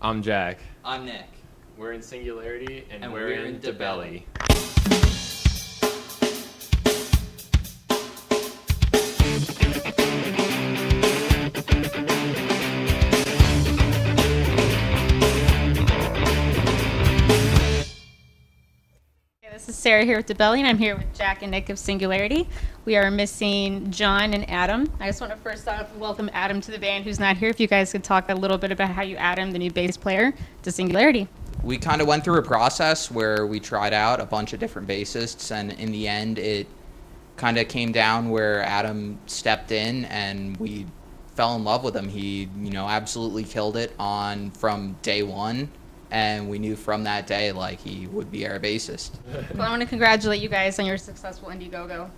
I'm Jack. I'm Nick. We're in Singularity, and we're in DaBelly. This is Sarah here with DaBelly, and I'm here with Jack and Nick of Singularity. We are missing John and Adam. I just want to first off welcome Adam to the band, who's not here. If you guys could talk a little bit about how you add him, the new bass player, to Singularity. We kind of went through a process where we tried out a bunch of different bassists, and in the end it kind of came down where Adam stepped in and we fell in love with him. He, absolutely killed it from day one. And we knew from that day, he would be our bassist. Well, I want to congratulate you guys on your successful IndieGoGo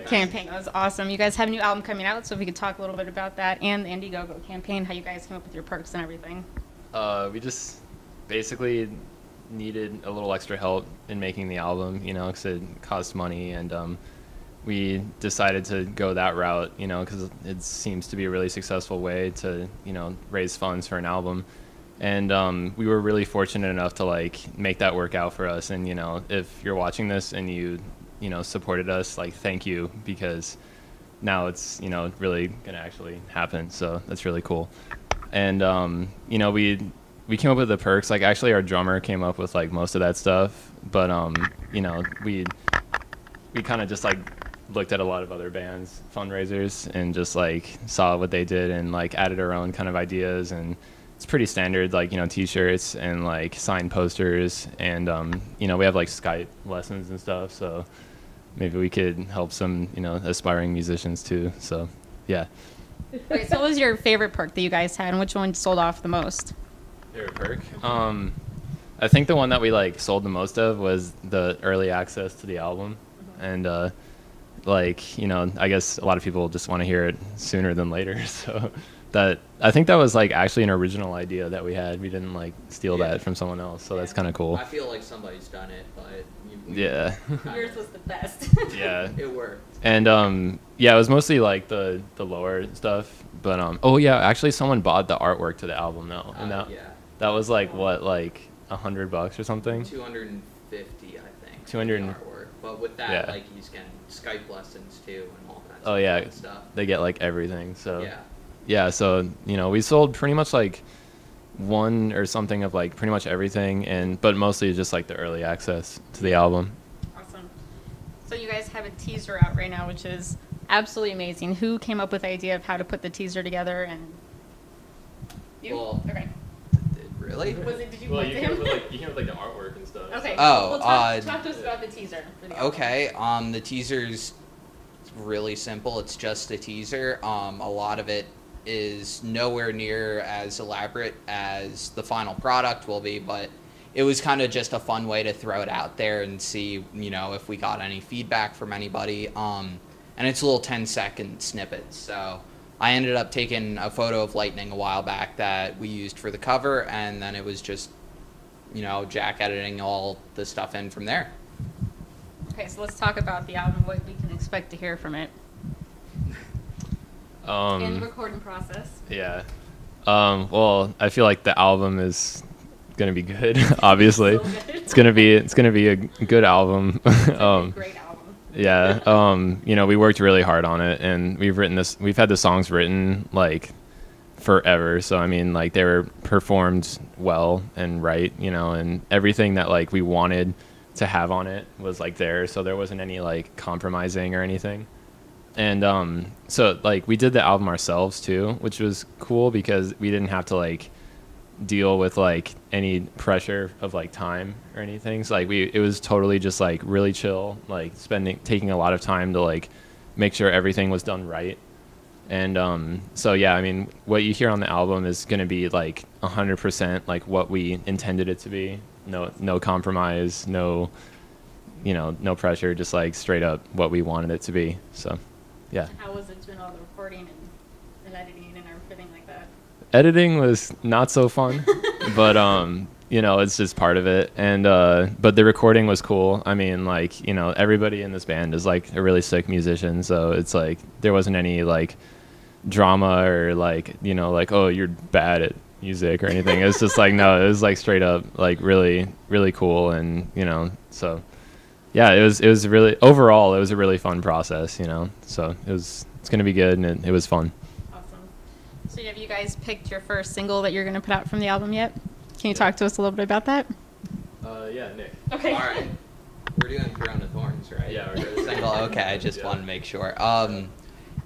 campaign. That was awesome. You guys have a new album coming out, so if we could talk a little bit about that and the IndieGoGo campaign, how you guys came up with your perks and everything. We just basically needed a little extra help in making the album, because it cost money, and we decided to go that route, because it seems to be a really successful way to, raise funds for an album. And we were really fortunate enough to make that work out for us. And if you're watching this and you supported us, thank you, because now it's really gonna actually happen. So that's really cool. And we came up with the perks. Actually, our drummer came up with most of that stuff. But we kind of just looked at a lot of other bands' fundraisers and just saw what they did and added our own kind of ideas. And it's pretty standard, t-shirts and signed posters, and we have Skype lessons and stuff, so maybe we could help some aspiring musicians too. So yeah. Okay, so what was your favorite perk that you guys had, and which one sold off the most? Favorite perk? I think the one that we sold the most of was the early access to the album. And I guess a lot of people just want to hear it sooner than later, so I think that was actually an original idea that we had. We didn't steal that from someone else, so that's kind of cool. I feel like somebody's done it, but yeah. Yours was the best. Yeah. It worked. And it was mostly the lower stuff, but actually someone bought the artwork to the album though, and that was what, $100 or something? 250, I think. 200 artwork, but with that you can Skype lessons too and all kinds of good stuff. They get everything, so yeah, so we sold pretty much one or something of pretty much everything, but mostly just the early access to the album. Awesome. So you guys have a teaser out right now, which is absolutely amazing. Who came up with the idea of how to put the teaser together? And you? Well, okay. Really? Did you Well, point you to came him? up with the artwork and stuff. Okay. Oh, well, talk to us about the teaser for the album. Okay. The teaser's really simple. It's just a teaser. A lot of it is nowhere near as elaborate as the final product will be, but it was kind of just a fun way to throw it out there and see, if we got any feedback from anybody. And it's a little 10-second snippets. So I ended up taking a photo of lightning a while back that we used for the cover, and then it was just, Jack editing all the stuff in from there. Okay, so let's talk about the album, what we can expect to hear from it. And the recording process. Yeah. Well, I feel like the album is gonna be good. Obviously, it's gonna be a good album. Great album. Yeah. We worked really hard on it, and we've had the songs written forever. So I mean, they were performed well and right, and everything that we wanted to have on it was there. So there wasn't any compromising or anything. And so we did the album ourselves too, which was cool because we didn't have to deal with any pressure of time or anything. So it was totally just really chill, taking a lot of time to make sure everything was done right. And so yeah, I mean, what you hear on the album is going to be 100% what we intended it to be. No compromise, no pressure, just straight up what we wanted it to be. So yeah. How was it doing all the recording and editing and everything like that? Editing was not so fun, but it's just part of it. And but the recording was cool. I mean, everybody in this band is a really sick musician, so it's there wasn't any drama or oh, you're bad at music or anything. It was just like, no, it was like straight up like really, really cool. And, you know, so yeah, it was really, overall, it was a really fun process, you know, so it's going to be good, and it was fun. Awesome. So have you guys picked your first single that you're going to put out from the album yet? Can you talk to us a little bit about that? Yeah, Nick. Okay. All right. We're doing Crown of Thorns, right? Yeah, we're doing single. Okay, I just wanted to make sure.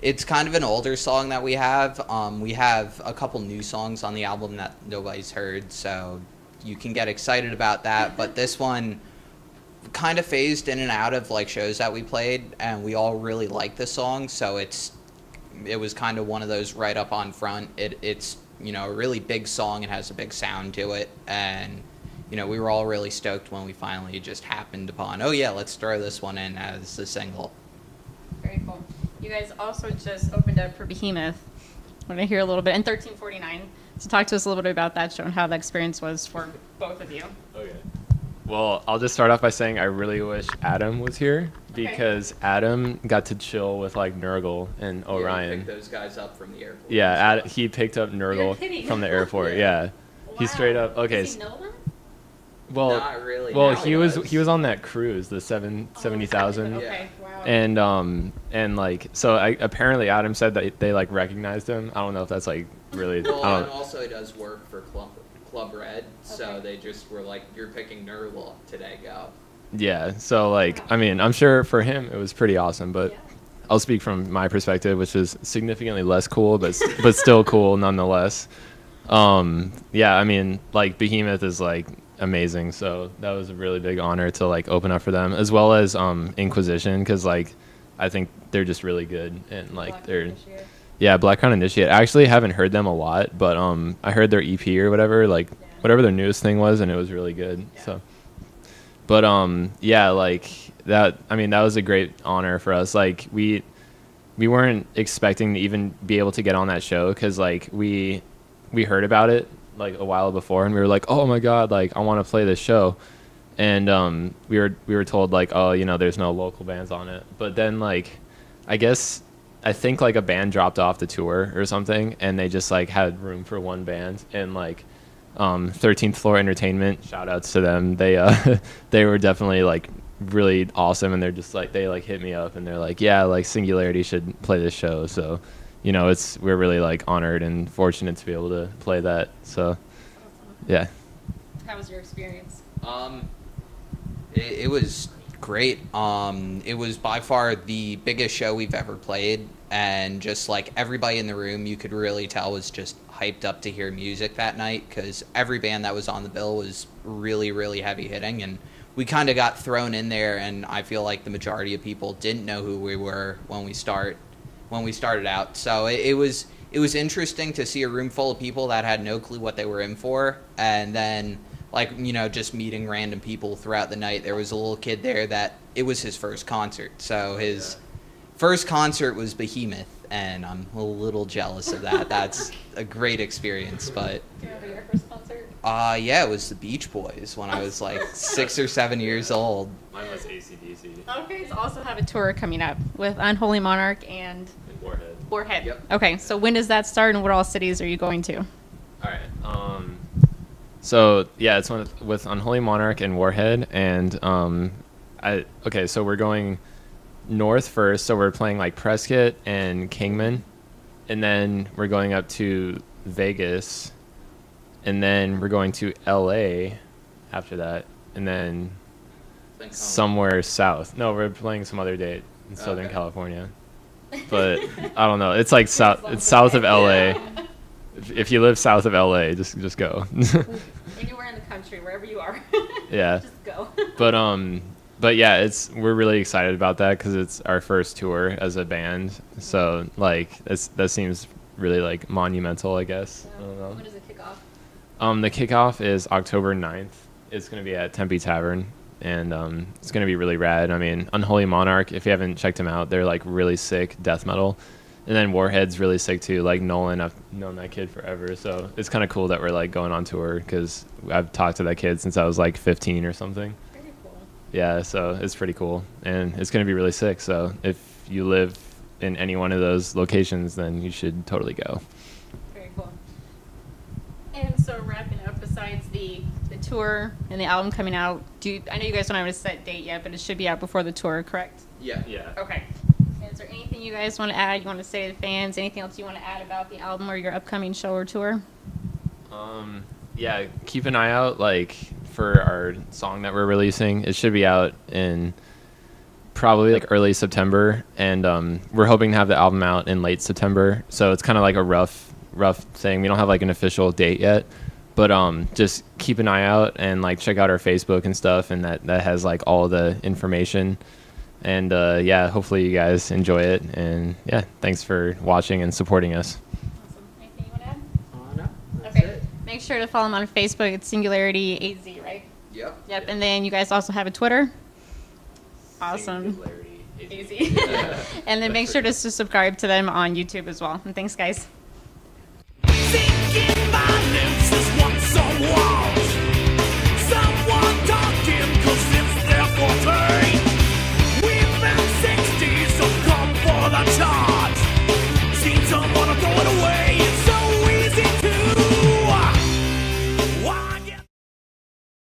It's kind of an older song that we have. We have a couple new songs on the album that nobody's heard, so you can get excited about that. But this one kind of phased in and out of like shows that we played, and we all really like the song, so it was kind of one of those right up on front. It's you know, a really big song. It has a big sound to it, and you know, we were all really stoked when we finally just happened upon, oh yeah, let's throw this one in as a single. Very cool. You guys also just opened up for Behemoth. I want to hear a little bit, and 1349. So talk to us a little bit about that show and how the experience was for both of you. Okay. Well, I'll just start off by saying I really wish Adam was here, because Adam got to chill with like Nurgle and Orion. Yeah, picked those guys up from the airport. Yeah, he picked up Nurgle from the airport. Yeah, Wow. He straight up. Okay. Does he know them? Well, not really. Well, Now he was on that cruise, the 70,000. Okay, wow. And like, so apparently Adam said that they like recognized him. I don't know if that's like really. Well, and also he does work for Club Red, so they just were like, "You're picking Nurgle today, go." Yeah. So like, I mean, I'm sure for him it was pretty awesome, but I'll speak from my perspective, which is significantly less cool, but still cool nonetheless. Yeah, I mean, like Behemoth is like amazing, so that was a really big honor to like open up for them, as well as Inquisition, because like I think they're just really good, and like Black Crown Initiate. I actually haven't heard them a lot, but I heard their EP or whatever, like whatever their newest thing was, and it was really good. So but yeah, like that, I mean, that was a great honor for us. Like we weren't expecting to even be able to get on that show, because like we heard about it like a while before, and we were like, oh my god, like I want to play this show, and we were told like, oh, you know, there's no local bands on it. But then like I think like a band dropped off the tour or something, and they just like had room for one band, and like 13th Floor Entertainment, shout outs to them, they were definitely like really awesome, and they're just like, they like hit me up and they're like, yeah, like Singularity should play this show. So you know, we're really like honored and fortunate to be able to play that. So, yeah. How was your experience? It was great. It was by far the biggest show we've ever played, and just like everybody in the room, you could really tell was just hyped up to hear music that night, because every band that was on the bill was really, really heavy hitting, and we kind of got thrown in there, and I feel like the majority of people didn't know who we were when we started out. So it was interesting to see a room full of people that had no clue what they were in for, and then like, you know, just meeting random people throughout the night. There was a little kid there that it was his first concert, so his first concert was Behemoth, and I'm a little jealous of that. That's a great experience. But do you remember your first concert? Yeah, it was the Beach Boys when I was like 6 or 7 years old. Mine was AC/DC. Okay, so also have a tour coming up with Unholy Monarch and Warhead. Yep. Okay, so when does that start, and what all cities are you going to? All right. So yeah, it's with Unholy Monarch and Warhead, and so we're going north first. So we're playing like Prescott and Kingman, and then we're going up to Vegas, and then we're going to LA after that, and then somewhere south. No, we're playing some other date in Southern California, but I don't know. It's like south. It's south of LA. Yeah. If you live south of LA, just go. Anywhere in the country, wherever you are. Yeah. Just go. But yeah, we're really excited about that, because it's our first tour as a band. So like that seems really like monumental, I guess. Yeah. I don't know. When does it kick off? The kickoff is October 9th. It's going to be at Tempe Tavern, and it's going to be really rad. I mean, Unholy Monarch, if you haven't checked them out, they're like really sick death metal. And then Warhead's really sick too. Like Nolan, I've known that kid forever, so it's kind of cool that we're like going on tour, because I've talked to that kid since I was like 15 or something. Very cool. Yeah, so it's pretty cool, and it's going to be really sick. So if you live in any one of those locations, then you should totally go. Very cool. And the tour and the album coming out? I know you guys don't have a set date yet, but it should be out before the tour, correct? Yeah. Okay. Is there anything you guys want to add? You want to say to the fans? Anything else you want to add about the album or your upcoming show or tour? Yeah, keep an eye out for our song that we're releasing. It should be out in probably early September, and we're hoping to have the album out in late September. So it's kind of like a rough thing. We don't have an official date yet, but just keep an eye out and check out our Facebook and stuff, and that has all the information. And yeah, hopefully you guys enjoy it, and yeah, thanks for watching and supporting us. Awesome. Anything you want to add? No, that's Okay. it. Make sure to follow them on Facebook. It's Singularity AZ, right? Yep. Yep. And then you guys also have a Twitter. Awesome. Singularity. Easy. And then make sure to subscribe to them on YouTube as well. And thanks, guys.